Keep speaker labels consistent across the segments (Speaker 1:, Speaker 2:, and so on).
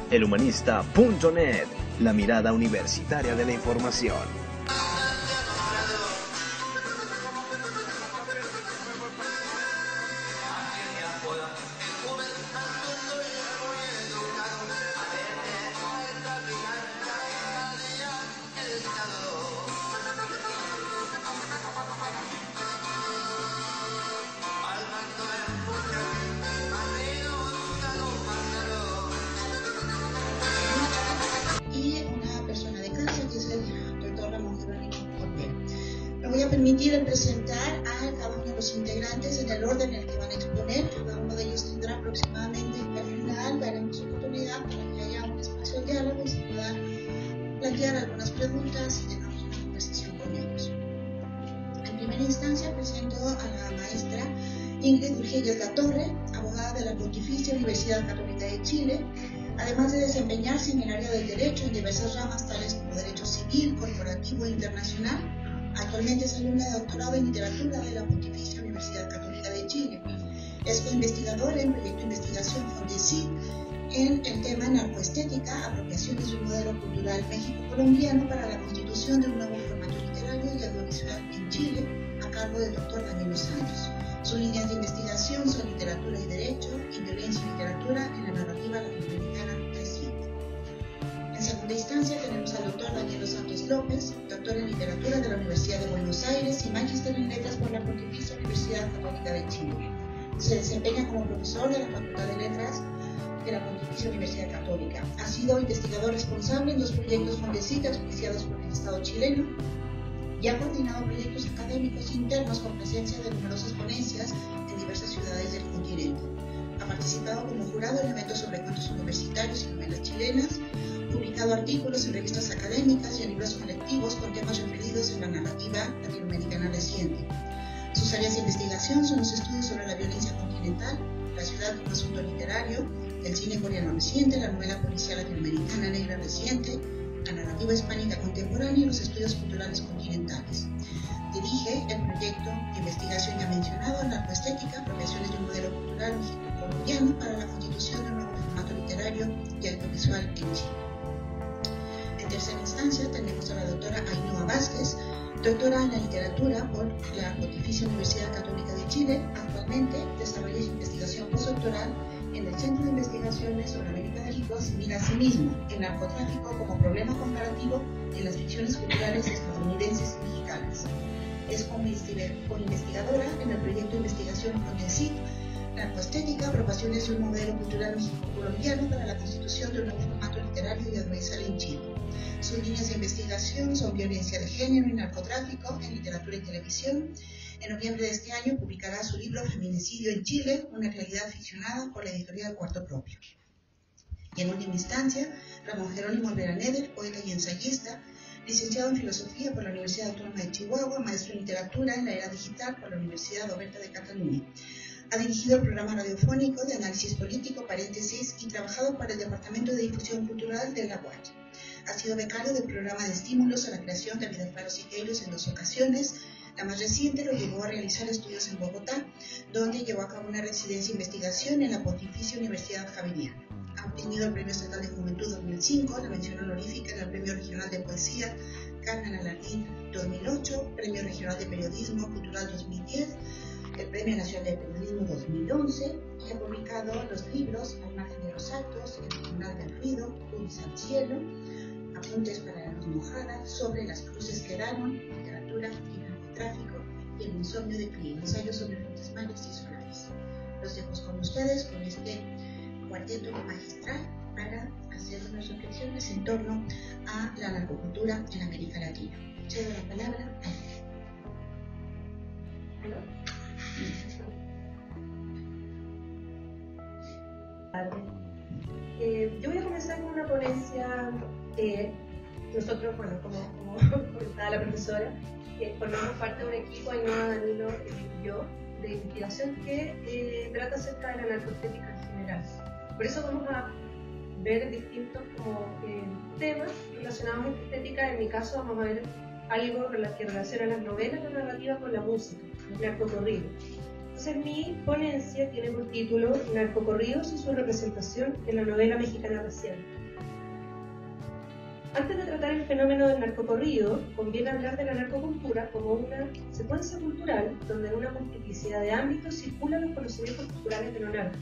Speaker 1: Elhumanista.net, la mirada universitaria de la información.
Speaker 2: Me voy a permitir presentar a cada uno de los integrantes en el orden en el que van a exponer. Cada uno de ellos tendrá aproximadamente 40. Daremos oportunidad para que haya un espacio de diálogo y se pueda plantear algunas preguntas y tengamos una conversación con ellos. En primera instancia presento a la maestra Ingrid Urgelles Latorre, abogada de la Pontificia Universidad Católica de Chile, además de desempeñarse en el área del derecho en diversas ramas tales como derecho civil, corporativo e internacional. Actualmente es alumna de doctorado en literatura de la Pontificia Universidad Católica de Chile. Es coinvestigadora en proyecto de investigación FONDECIT en el tema narcoestética, apropiaciones de un modelo cultural México-colombiano para la constitución de un nuevo formato literario y audiovisual en Chile, a cargo del Dr. Daniel Los Santos. Sus líneas de investigación son literatura y derecho y violencia y literatura en la narrativa latinoamericana reciente. En segunda instancia tenemos al Dr. Daniel Los Santos López, doctor en literatura de la Universidad de Buenos Aires y magíster en letras por la Pontificia Universidad Católica de Chile. Se desempeña como profesor de la Facultad de Letras de la Pontificia Universidad Católica. Ha sido investigador responsable en 2 proyectos FONDECIT auspiciados por el Estado chileno y ha coordinado proyectos académicos internos con presencia de numerosas ponencias en diversas ciudades del continente. Ha participado como jurado en eventos sobre cuentos universitarios y novelas chilenas, publicado artículos en revistas académicas y en libros colectivos con temas referidos en la narrativa latinoamericana reciente. Sus áreas de investigación son los estudios sobre la violencia continental, la ciudad como asunto literario, el cine coreano reciente, la novela policial latinoamericana negra reciente, la narrativa hispánica contemporánea y los estudios culturales continentales. Dirige el proyecto de investigación ya mencionado, Narcoestética, apropiaciones de un modelo cultural colombiano para la constitución de un nuevo formato literario y audiovisual en Chile. En tercera instancia tenemos a la doctora Ainhoa Vázquez, doctora en la literatura por la Pontificia Universidad Católica de Chile. Actualmente desarrolla su investigación postdoctoral en el Centro de Investigaciones sobre América del Sur, Mira a sí mismo, el narcotráfico como problema comparativo en las ficciones culturales estadounidenses y mexicanas. Es co-investigadora en el proyecto de investigación FONDECIT, Narcoestética, apropiaciones de un modelo cultural colombiano para la constitución de un nuevo formato literario y audiovisual en Chile. Sus líneas de investigación son violencia de género y narcotráfico en literatura y televisión. En noviembre de este año publicará su libro Feminicidio en Chile, una realidad ficcionada por la editorial Cuarto Propio. Y en última instancia, Ramón Jerónimo Olvera Neder, poeta y ensayista, licenciado en Filosofía por la Universidad Autónoma de Chihuahua, maestro en Literatura en la Era Digital por la Universidad Oberta de Cataluña. Ha dirigido el programa radiofónico de análisis político, paréntesis, y trabajado para el Departamento de Difusión Cultural de la UACH. Ha sido becario del programa de estímulos a la creación de Vida Claro Siqueiros en 2 ocasiones. La más reciente lo llevó a realizar estudios en Bogotá, donde llevó a cabo una residencia de investigación en la Pontificia Universidad Javeriana. Ha obtenido el Premio Estatal de Juventud 2005, la mención honorífica en el Premio Regional de Poesía Carmen Alarguín 2008, Premio Regional de Periodismo Cultural 2010, el Premio Nacional de Periodismo 2011 y ha publicado los libros Al margen de los actos, El Tribunal del Ruido, Puris al cielo, Apuntes para la luz mojada, Sobre las cruces que daron, Literatura y narcotráfico y El insomnio de Clín, ensayos sobre fantasmales y solares. Los dejo con ustedes con este cuarteto magistral para hacer unas reflexiones en torno a la narcocultura en América Latina. Cedo la palabra a él.
Speaker 3: Yo voy a comenzar con una ponencia. Nosotros, bueno, como comentaba la profesora, formamos parte de un equipo, Ainhoa, Danilo y yo, de investigación que trata acerca de la narcoestética en general. Por eso vamos a ver distintos temas relacionados a esta estética. En mi caso vamos a ver algo que relaciona las novelas, la narrativa con la música, el narcocorrido. Entonces mi ponencia tiene por título Narcocorridos y su representación en la novela mexicana reciente. Antes de tratar el fenómeno del narcocorrido, conviene hablar de la narcocultura como una secuencia cultural donde en una multiplicidad de ámbitos circulan los conocimientos culturales de lo narco.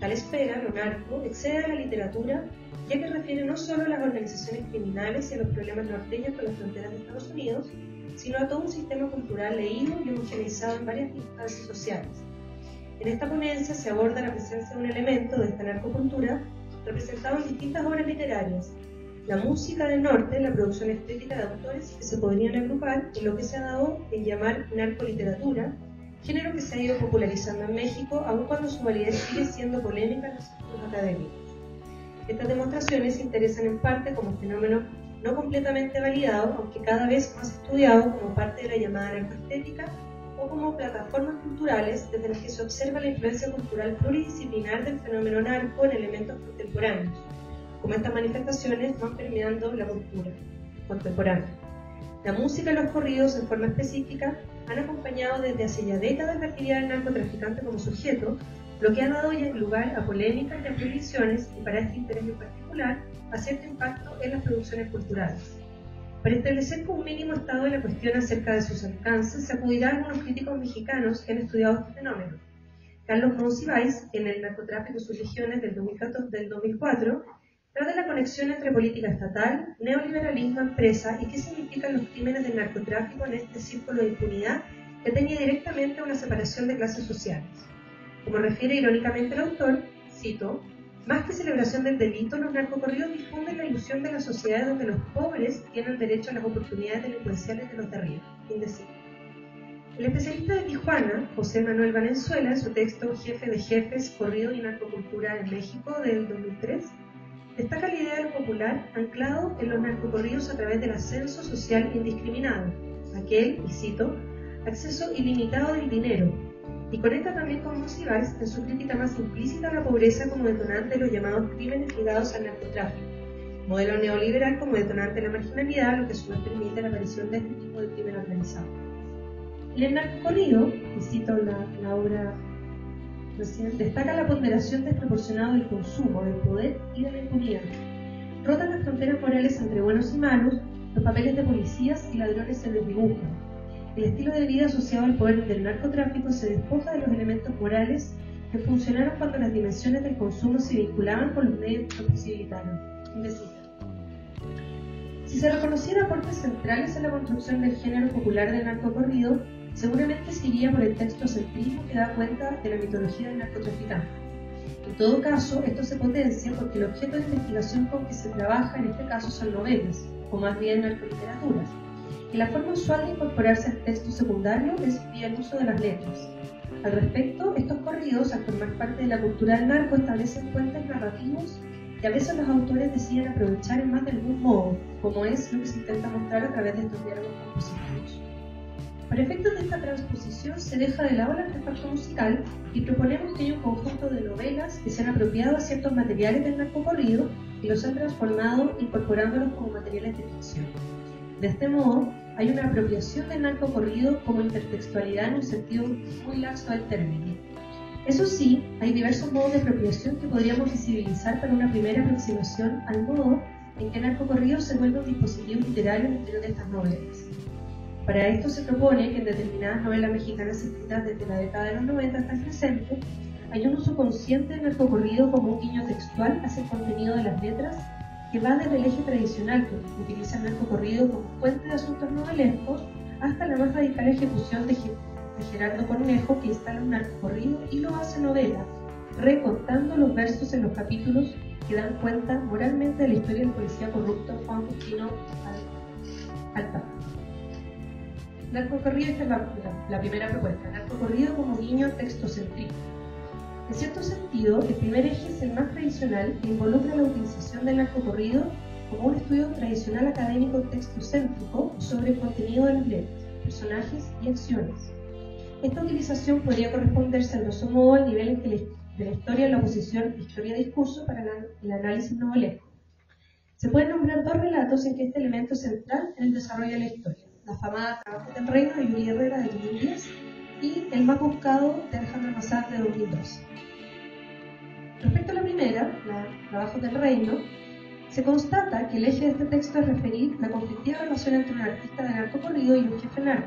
Speaker 3: Tal esfera, lo narco, excede a la literatura, ya que refiere no solo a las organizaciones criminales y a los problemas norteños con las fronteras de Estados Unidos, sino a todo un sistema cultural leído y homogeneizado en varias instancias sociales. En esta ponencia se aborda la presencia de un elemento de esta narcocultura representado en distintas obras literarias. La música del norte, la producción estética de autores que se podrían agrupar en lo que se ha dado en llamar narcoliteratura, género que se ha ido popularizando en México, aun cuando su validez sigue siendo polémica en los círculos académicos. Estas demostraciones se interesan en parte como fenómeno no completamente validado, aunque cada vez más estudiado como parte de la llamada narcoestética o como plataformas culturales desde las que se observa la influencia cultural pluridisciplinar del fenómeno narco en elementos contemporáneos, como estas manifestaciones van permeando la cultura contemporánea. La música y los corridos, en forma específica, han acompañado desde hace ya décadas la actividad del narcotraficante como sujeto, lo que ha dado ya lugar a polémicas y a prohibiciones y, para este interés en particular, a cierto impacto en las producciones culturales. Para establecer con un mínimo estado de la cuestión acerca de sus alcances, se acudirá a algunos críticos mexicanos que han estudiado este fenómeno. Carlos Monsiváis, en El narcotráfico y sus legiones del 2004, trata la conexión entre política estatal, neoliberalismo, empresa y qué significan los crímenes del narcotráfico en este círculo de impunidad que tenía directamente una separación de clases sociales. Como refiere irónicamente el autor, cito, más que celebración del delito, los narcocorridos difunden la ilusión de las sociedades donde los pobres tienen derecho a las oportunidades delincuenciales de los de arriba. Fin de cita. El especialista de Tijuana, José Manuel Valenzuela, en su texto Jefe de Jefes, Corrido y Narcocultura en México del 2003, destaca la idea de lo popular anclado en los narcocorridos a través del ascenso social indiscriminado, aquel, y cito, acceso ilimitado del dinero, y conecta también con Monsiváis en su crítica más implícita a la pobreza como detonante de los llamados crímenes ligados al narcotráfico, modelo neoliberal como detonante de la marginalidad, lo que a su vez permite la aparición de este tipo de crimen organizado. En el narcocorrido, y cito la obra recién, destaca la ponderación desproporcionada del consumo, del poder y de la impunidad. Rotan las fronteras morales entre buenos y malos, los papeles de policías y ladrones se desdibujan. El estilo de vida asociado al poder del narcotráfico se despoja de los elementos morales que funcionaron cuando las dimensiones del consumo se vinculaban con los medios que lo posibilitaron. Si se reconociera aportes centrales en la construcción del género popular del narcocorrido, seguramente se iría por el textocentrismo que da cuenta de la mitología del narcotraficante. En todo caso, esto se potencia porque el objeto de investigación con que se trabaja en este caso son novelas, o más bien narcoliteraturas, y la forma usual de incorporarse al texto secundario es vía el uso de las letras. Al respecto, estos corridos, al formar parte de la cultura del narco, establecen puentes narrativos que a veces los autores deciden aprovechar en más de algún modo, como es lo que se intenta mostrar a través de estos diálogos compositivos. Para efectos de esta transposición se deja de lado el artefacto musical y proponemos que haya un conjunto de novelas que se han apropiado a ciertos materiales del narcocorrido y los han transformado incorporándolos como materiales de ficción. De este modo, hay una apropiación del narcocorrido como intertextualidad en un sentido muy laxo del término. Eso sí, hay diversos modos de apropiación que podríamos visibilizar para una primera aproximación al modo en que el narcocorrido se vuelve un dispositivo literario en el interior de estas novelas. Para esto se propone que en determinadas novelas mexicanas escritas desde la década de los 90 hasta el presente, hay un uso consciente del narcocorrido como un guiño textual hacia el contenido de las letras que va desde el eje tradicional que utiliza el narcocorrido como fuente de asuntos novelescos hasta la más radical ejecución de Gerardo Cornejo, que instala un narcocorrido y lo hace novela, recontando los versos en los capítulos que dan cuenta moralmente de la historia del policía corrupto Juan Justino Alta. Narcocorrido, esta es la primera propuesta, narcocorrido como guiño textocentrismo. En cierto sentido, el primer eje es el más tradicional e involucra la utilización del narcocorrido como un estudio tradicional académico textocéntrico sobre el contenido de las letras, personajes y acciones. Esta utilización podría corresponderse al grosso modo al nivel en que de la historia en la oposición historia-discurso para el análisis novelesco. Se pueden nombrar dos relatos en que este elemento es central en el desarrollo de la historia: la afamada Trabajos del Reino de Yuri Herrera de 2010 y El más buscado de Alejandro Massad de 2012. Respecto a la primera, la Trabajos del Reino, Se constata que el eje de este texto es referir la conflictiva relación entre un artista de narcocorrido y un jefe narco.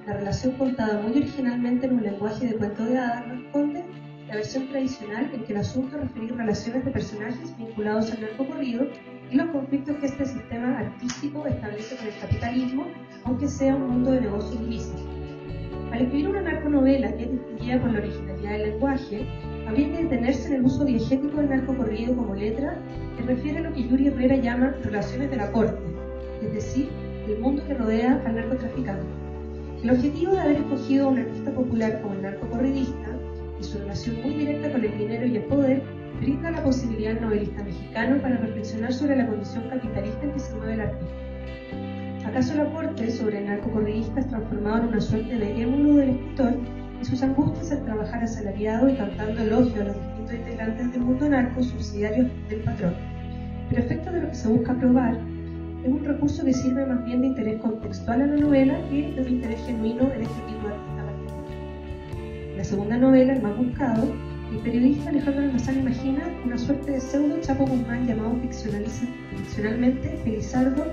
Speaker 3: La relación contada muy originalmente en un lenguaje de cuento de hadas responde la versión tradicional en que el asunto referir relaciones de personajes vinculados al narcocorrido y los conflictos que este sistema artístico establece con el capitalismo, aunque sea un mundo de negocios ilícitos. Al escribir una narconovela que es distinguida por la originalidad del lenguaje, habría que detenerse en el uso diegético del narcocorrido como letra, que refiere a lo que Yuri Herrera llama relaciones de la corte, es decir, el mundo que rodea al narcotraficante. El objetivo de haber escogido a un artista popular como el narcocorridista y su relación muy directa con el dinero y el poder brinda la posibilidad al novelista mexicano para reflexionar sobre la condición capitalista en que se mueve el artista. ¿Acaso el aporte sobre el narcocorridista es transformado en una suerte de émulo del escritor y sus angustias al trabajar asalariado y cantando elogio a los distintos integrantes del mundo narco subsidiarios del patrón? Pero a efecto de lo que se busca probar, es un recurso que sirve más bien de interés contextual a la novela que de un interés genuino en este tipo de artista particular. La segunda novela, el más buscado, el periodista Alejandro Almazán imagina una suerte de pseudo Chapo Guzmán llamado ficcionalmente Felizardo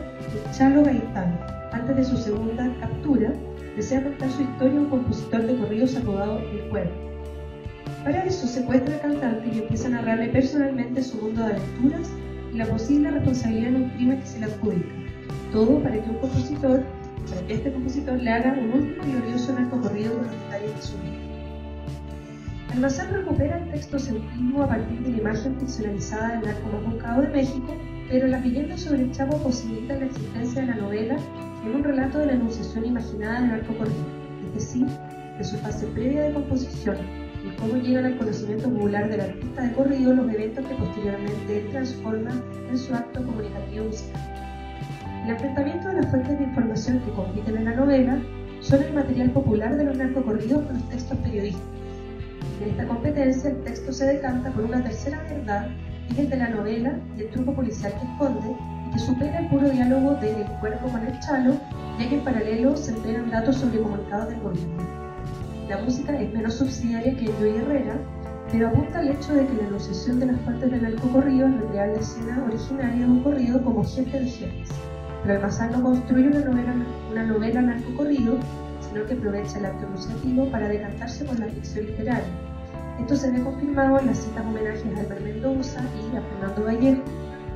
Speaker 3: Chalo Gaitán. Antes de su segunda captura, desea contar su historia a un compositor de corridos apodado El Cuervo. Para eso secuestra al cantante y empieza a narrarle personalmente su mundo de aventuras y la posible responsabilidad en un crimen que se le adjudica. Todo para que este compositor le haga un último y glorioso narcocorrido con los detalles de su vida. Almazán recupera el texto sentido a partir de la imagen ficcionalizada del narco más buscado de México, pero las leyendas sobre el Chapo posibilitan la existencia de la novela en un relato de la enunciación imaginada del narcocorrido, es decir, de su fase previa de composición y cómo llegan al conocimiento popular del artista de corrido los eventos que posteriormente él transforma en su acto comunicativo musical. El enfrentamiento de las fuentes de información que compiten en la novela son el material popular de los narcocorridos con los textos periodísticos. En esta competencia, el texto se decanta por una tercera verdad, que es el de la novela y el truco policial que esconde, y que supera el puro diálogo de El Cuervo con el Chalo, ya que en paralelo se entregan datos sobre comunicados del gobierno. La música es menos subsidiaria que en Yuri Herrera, pero apunta al hecho de que la enunciación de las partes del narcocorrido es recrear la escena originaria de un corrido como jefe de jefes. Pero Almazán no construye una novela narcocorrido, sino que aprovecha el acto enunciativo para decantarse por la ficción literaria. Esto se ve confirmado en las citas homenajes a Albert Mendoza y a Fernando Vallejo,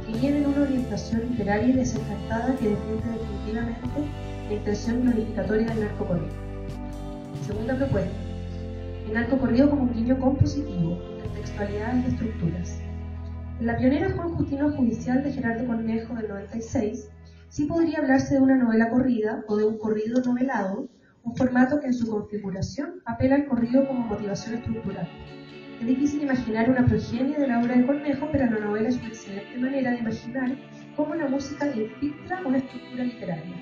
Speaker 3: que tienen una orientación literaria y desencantada que defiende definitivamente la intención glorificatoria del narcocorrido. Segunda propuesta: el narcocorrido como un guiño compositivo, de textualidades y estructuras. En la pionera Juan Justino Judicial de Gerardo Cornejo del 96, sí podría hablarse de una novela corrida o de un corrido novelado, un formato que en su configuración apela al corrido como motivación estructural. Es difícil imaginar una progenie de la obra de Cornejo, pero la novela es una excelente manera de imaginar cómo la música infiltra una estructura literaria.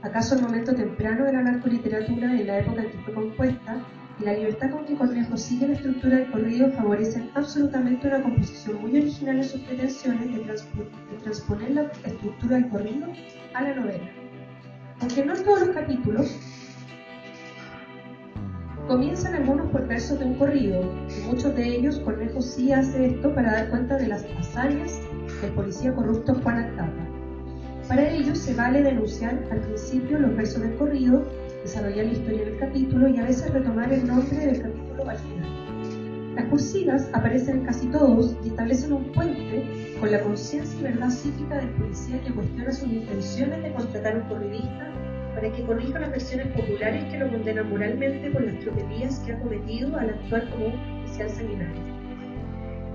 Speaker 3: ¿Acaso el momento temprano de la narcoliteratura en la época en que fue compuesta y la libertad con que Cornejo sigue la estructura del corrido favorecen absolutamente una composición muy original en sus pretensiones de transponer la estructura del corrido a la novela? Aunque no en todos los capítulos, comienzan algunos por versos de un corrido, y muchos de ellos Cornejo sí hace esto para dar cuenta de las hazañas del policía corrupto Juan Altata. Para ello se vale denunciar al principio los versos del corrido, desarrollar la historia del capítulo y a veces retomar el nombre del capítulo al final. Las cursivas aparecen en casi todos y establecen un puente con la conciencia y verdad psíquica del policía que cuestiona sus intenciones de contratar a un corridista para que corrija las versiones populares que lo condenan moralmente por las tropelías que ha cometido al actuar como un oficial sanguinario.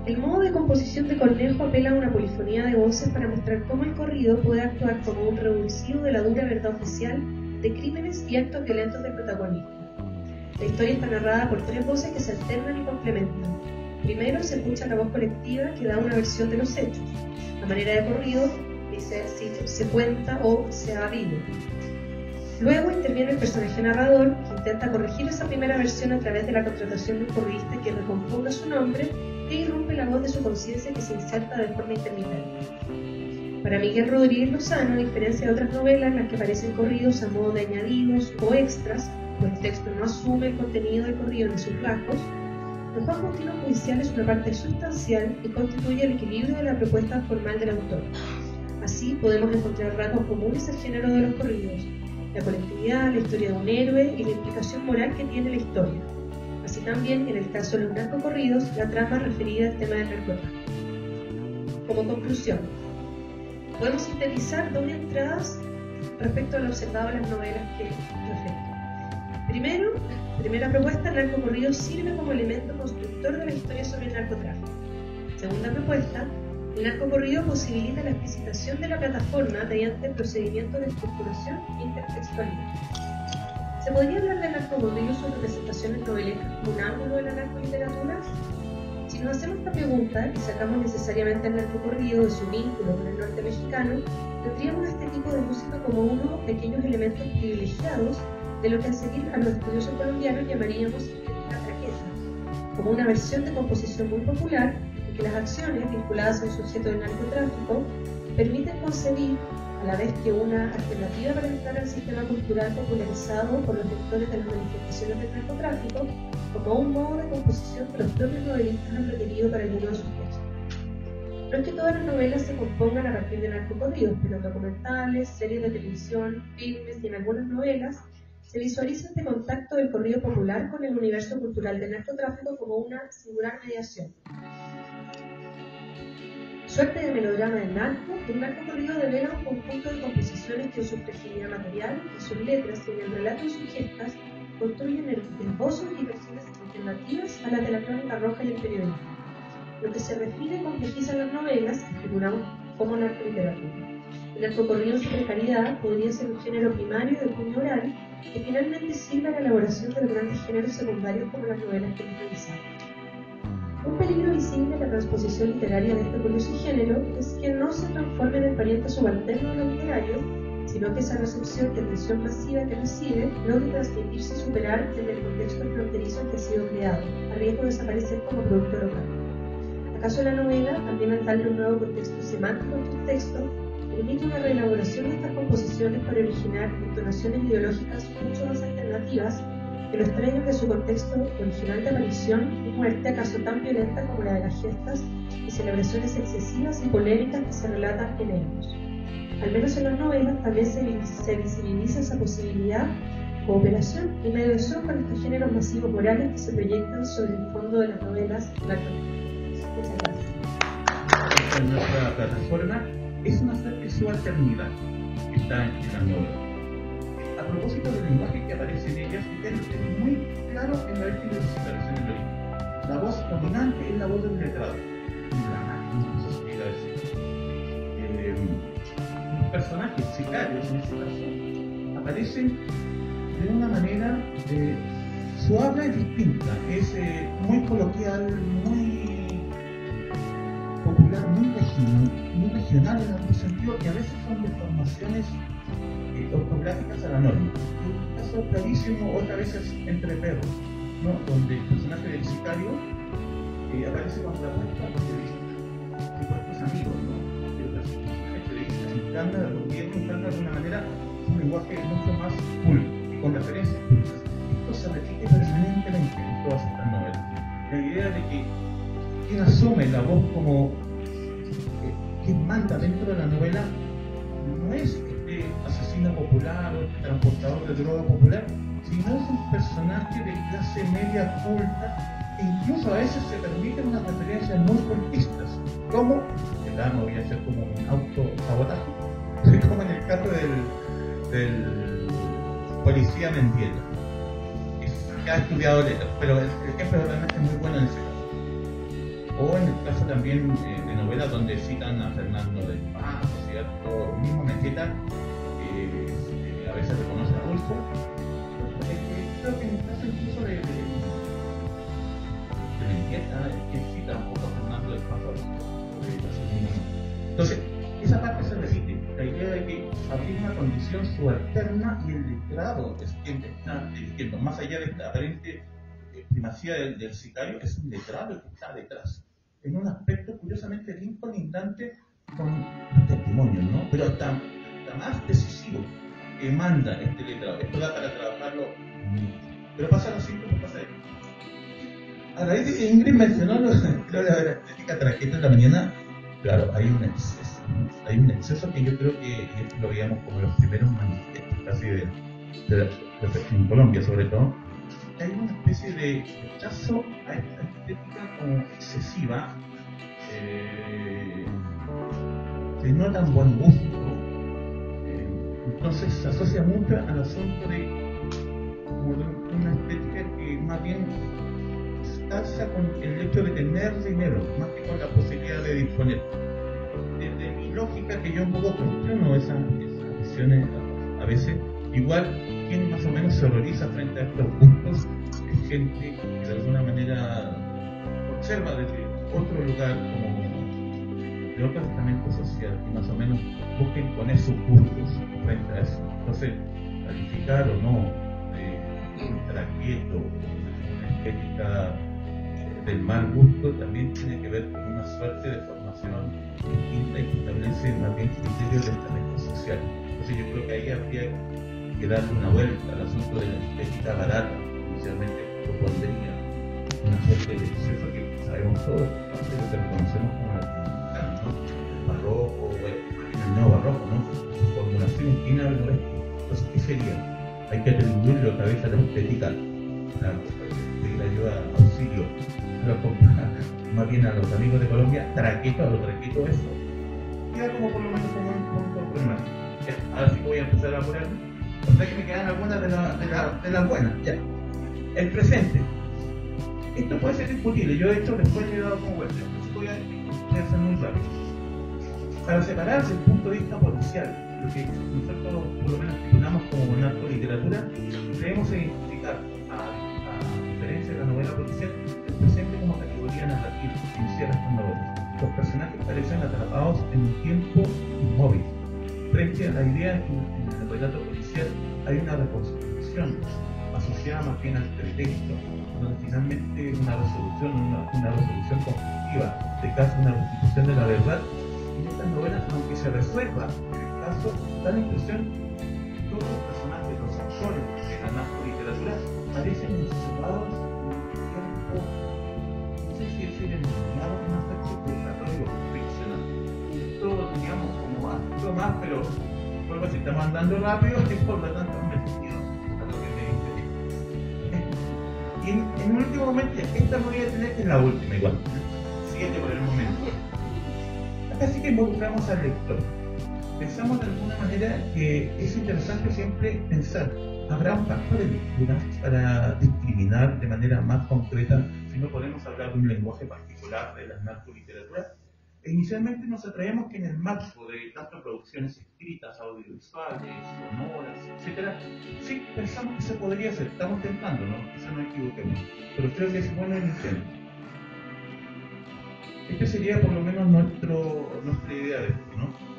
Speaker 3: El modo de composición de Cornejo apela a una polifonía de voces para mostrar cómo el corrido puede actuar como un revulsivo de la dura verdad oficial de crímenes y actos violentos del protagonista. La historia está narrada por tres voces que se alternan y complementan. Primero se escucha la voz colectiva que da una versión de los hechos. A manera de corrido dice si se cuenta o se ha habido. Luego interviene el personaje narrador, que intenta corregir esa primera versión a través de la contratación de un corridista que recomponga su nombre e irrumpe la voz de su conciencia que se inserta de forma intermitente. Para Miguel Rodríguez Lozano, a diferencia de otras novelas en las que aparecen corridos a modo de añadidos o extras, pues el texto no asume el contenido del corrido ni sus rasgos, El juez continuo judicial es una parte sustancial y constituye el equilibrio de la propuesta formal del autor. Así podemos encontrar rasgos comunes al género de los corridos, la colectividad, la historia de un héroe y la implicación moral que tiene la historia. Así también, en el caso de los narcocorridos, la trama referida al tema del narcotráfico. Como conclusión, podemos sintetizar dos entradas respecto a lo observado en las novelas que reflejo. Primero, primera propuesta, el narcocorrido sirve como elemento constructor de la historia sobre el narcotráfico. Segunda propuesta, el narcocorrido posibilita la explicitación de la plataforma mediante procedimientos de estructuración e intertextualidad. ¿Se podría hablar de narcocorrido sobre representaciones novelescas como un ángulo de la narcoliteratura? Si nos hacemos esta pregunta y sacamos necesariamente el narcocorrido de su vínculo con el norte mexicano, tendríamos a este tipo de música como uno de aquellos elementos privilegiados de lo que a seguir a los estudiosos colombianos llamaríamos la traqueza, como una versión de composición muy popular en que las acciones vinculadas al sujeto del narcotráfico permiten concebir, a la vez que una alternativa para entrar al sistema cultural popularizado por los lectores de las manifestaciones del narcotráfico, como un modo de composición que los propios novelistas han requerido para algunos de sus textos. No es que todas las novelas se compongan a partir de narcocorridos, pero en documentales, series de televisión, filmes y en algunas novelas se visualiza este contacto del corrido popular con el universo cultural del narcotráfico como una singular mediación. Suerte de melodrama del narco, el narcocorrido devela un conjunto de composiciones que en su fragilidad material, en sus letras y en el relato de sus gestas construyen esbozos y versiones alternativas a las de la crónica roja y el periodismo. Lo que se refiere y complejiza las novelas que figuramos como narcoliteratura. El narcocorrido en su precariedad podría ser un género primario de puño oral que finalmente sirve a la elaboración de los grandes géneros secundarios como las novelas que hemos revisado. Un peligro visible de la transposición literaria de este curioso género es que no se transforme en el pariente subalterno de lo literario, sino que esa recepción y atención masiva que recibe logre transmitirse y superar en el contexto fronterizo en que ha sido creado, a riesgo de desaparecer como producto local. ¿Acaso la novela, también al darle un nuevo contexto semántico a estos textos, permite una reelaboración de estas composiciones para originar entonaciones ideológicas mucho más alternativas que lo extraño que su contexto original de aparición y muerte acaso tan violenta como la de las gestas y celebraciones excesivas y polémicas que se relatan en ellos? Al menos en las novelas también se visibiliza esa posibilidad, cooperación y medio de son con estos géneros masivos morales que se proyectan sobre el fondo de las novelas narcotípicas. Muchas gracias.
Speaker 4: En nuestra plataforma es una subalternidad que está en las novelas. A propósito del lenguaje que aparece en ellas, es muy claro en la vez que se aparece en el origen. La voz dominante es la voz del letrado, los personajes sicarios, en este caso, aparecen de una manera suave y distinta. Es muy coloquial, muy popular, muy regional en algún sentido, y a veces son deformaciones ortográficas a la norma. Un caso clarísimo, otra vez es Entre Perros, ¿no? Donde el personaje del sicario aparece con la puesta de supuestos amigos, ¿no? El personaje periodista encarna de una manera un lenguaje mucho más cool y con referencias cultas. Esto se repite permanentemente en todas estas novelas. La idea de que quien asume la voz como quien manda dentro de la novela no es este asesino popular o este transportador de droga popular, sino es un personaje de clase media culta que incluso a veces se permiten unas referencias muy cortistas, como, que la no voy a hacer como un autosabotaje, como en el caso del policía Mendieta, que ha estudiado letras, pero el ejemplo realmente es muy bueno en ese caso. O en el caso también de novelas donde citan a Fernando del Paz, ¿cierto? Mismo Mendieta, a veces reconoce a Adolfo. Creo que en el caso incluso de Mendieta, que cita un poco a Fernando del Paz. Entonces, esa parte se repite. La idea de que habría una condición subalterna y el letrado es quien está dirigiendo, más allá de esta aparente primacía del sicario, es un letrado el que está detrás, en un aspecto curiosamente bien colindante con los testimonios, ¿no? Pero hasta más decisivo que manda este letrado. Esto da para trabajarlo mucho. Pero pasa lo siguiente, pasa esto. A raíz de que Ingrid mencionó la estética traqueta en la mañana, claro, hay un exceso. Hay un exceso que yo creo que esto lo veíamos como los primeros manifiestos casi en Colombia sobre todo. Hay una especie de rechazo a esta estética como excesiva, de no tan buen gusto. Entonces se asocia mucho al asunto de una estética que más bien se casa con el hecho de tener dinero, más que con la posibilidad de disponer. Desde mi lógica, que yo un poco cuestiono esas visiones a veces, igual quien más o menos se horroriza frente a estos gustos es gente que de alguna manera observa desde otro lugar, como de otro estamento social, que más o menos busquen poner sus gustos frente a eso. Entonces, calificar o no de traqueto, una estética del mal gusto, también tiene que ver con una suerte de formación distinta y que establece más bien criterios de estamento social. Entonces yo creo que ahí habría que darle una vuelta al asunto de la estética barata. Inicialmente propondría una suerte de exceso que sabemos todos, de lo que conocemos como latinoamericano, ¿no? El barroco, el neobarroco, ¿no? Su formulación inclina al oeste. Entonces, ¿qué sería? Hay que atribuirle otra vez a la estética, pedir ayuda, auxilio, más bien a los amigos de Colombia, traqueto, a los traquetos, eso. Queda como por lo menos como un punto problemático. Ahora sí que voy a empezar a apurarme. O sea que me quedan algunas de las buenas. Ya. El presente. Esto puede ser discutible. Yo de hecho después le he dado como vuelta. Entonces voy a ser muy rápido. Para separar desde el punto de vista policial, lo que nosotros por lo menos titulamos como narcoliteratura, debemos identificar, a diferencia de la novela policial, el presente como categoría narrativa que encierra estas novelas. Los personajes parecen atrapados en un tiempo inmóvil. Frente a la idea de que en el relato policial hay una reconstrucción asociada más bien al pretexto, donde finalmente una resolución conflictiva de caso, una restitución de la verdad. En estas novelas, aunque se resuelva el caso, da la impresión que todos los personajes, los actores de la narcoliteratura, parecen encerrados en un tiempo, no sé si decir engañado, en un aspecto purgatorio ficcional. Esto, digamos, como más, pero vuelvo a decir, estamos andando rápido y por lo tanto me entendido a lo que me dice. Y en un último momento, esta me voy a tener que es la última igual, siguiente por el momento. Acá sí que involucramos al lector. Pensamos de alguna manera que es interesante siempre pensar, ¿habrá un pacto de lectura para discriminar de manera más concreta si no podemos hablar de un lenguaje particular de las narcoliteraturas? Inicialmente nos atraemos que en el marco de tantas producciones escritas, audiovisuales, sonoras, etc., sí pensamos que se podría hacer, estamos tentando, ¿no? Quizá no equivoquemos, pero creo que es bueno iniciar. Este sería por lo menos nuestra idea de esto, ¿no?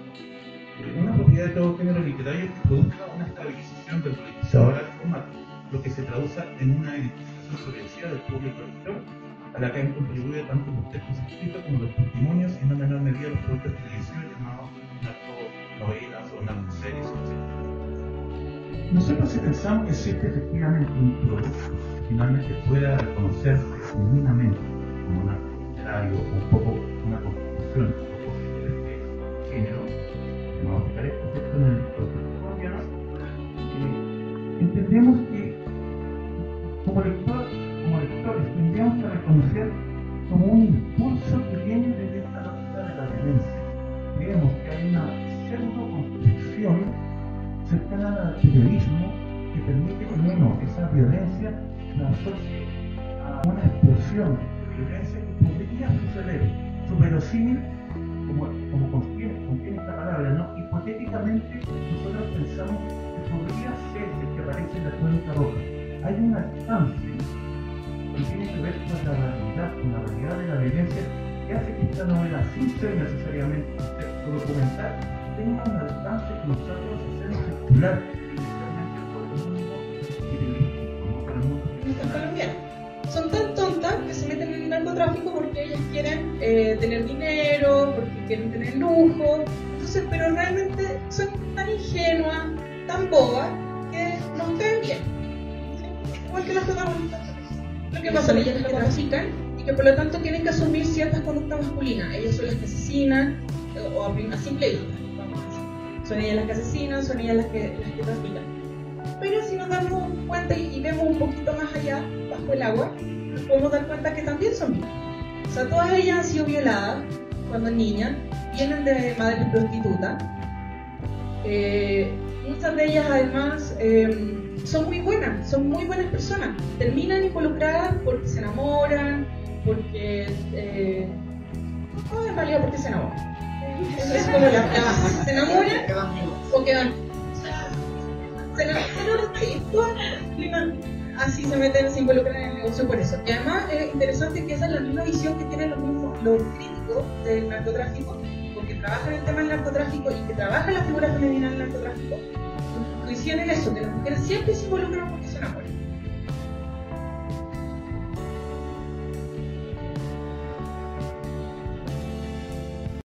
Speaker 4: Una propiedad de todo género literario que produzca una estabilización del politizador al formato, lo que se traduce en una identificación progresiva del público lector, a la que han contribuido tanto los textos escritos como los testimonios, y en una menor medida los productos televisivos llamados narconovelas o narcoseries, etc. Nosotros si pensamos que existe efectivamente un producto que finalmente pueda reconocerse genuinamente como narcoliterario o un poco una constitución un poco de este género, que vamos a explicar esto en el contexto colombiano, entendemos que como lectores tendríamos que reconocer como un impulso que viene desde esta lógica de la violencia. Creemos que hay una pseudo-construcción cercana al periodismo que permite que esa violencia la asocie a una explosión de violencia que podría suceder. Su verosímil, como contiene esta palabra, ¿no? Hipotéticamente nosotros pensamos que podría ser el que aparece en la crónica roja. Hay un alcance que tiene que ver con la realidad de la violencia, que hace que esta novela, sin ser necesariamente un texto documental, tenga un alcance que nosotros hacemos circular inicialmente por el mundo periodístico, ¿no? Por el mundo
Speaker 3: colombiano. Son tan tontas que se meten en el narcotráfico porque ellas quieren tener dinero, porque quieren tener lujo. Entonces, pero realmente son tan ingenuas, tan bobas, que nos caen bien. ¿Sí? Igual que las protagonistas.
Speaker 5: Lo que pasa, ellas lo trafican y que por lo tanto tienen que asumir ciertas conductas masculinas. Ellas son las que asesinan, o a simple vista, vamos a decir. Son ellas las que asesinan, son ellas las que trafican. Pero si nos damos cuenta y vemos un poquito más allá, bajo el agua, nos podemos dar cuenta que también son víctimas. O sea, todas ellas han sido violadas cuando niñas, vienen de madres prostitutas. Muchas de ellas además son muy buenas personas. Terminan involucradas porque se enamoran, porque no, en realidad porque se enamoran. Eso es como la base. Se enamoran o quedan. Se enamoran, así se meten, se involucran en el negocio por eso. Y además es interesante que esa es la misma visión que tienen los críticos del narcotráfico, porque trabajan el tema del narcotráfico y que trabajan la figura femenina del narcotráfico. Coinciden en eso, que las mujeres siempre se involucran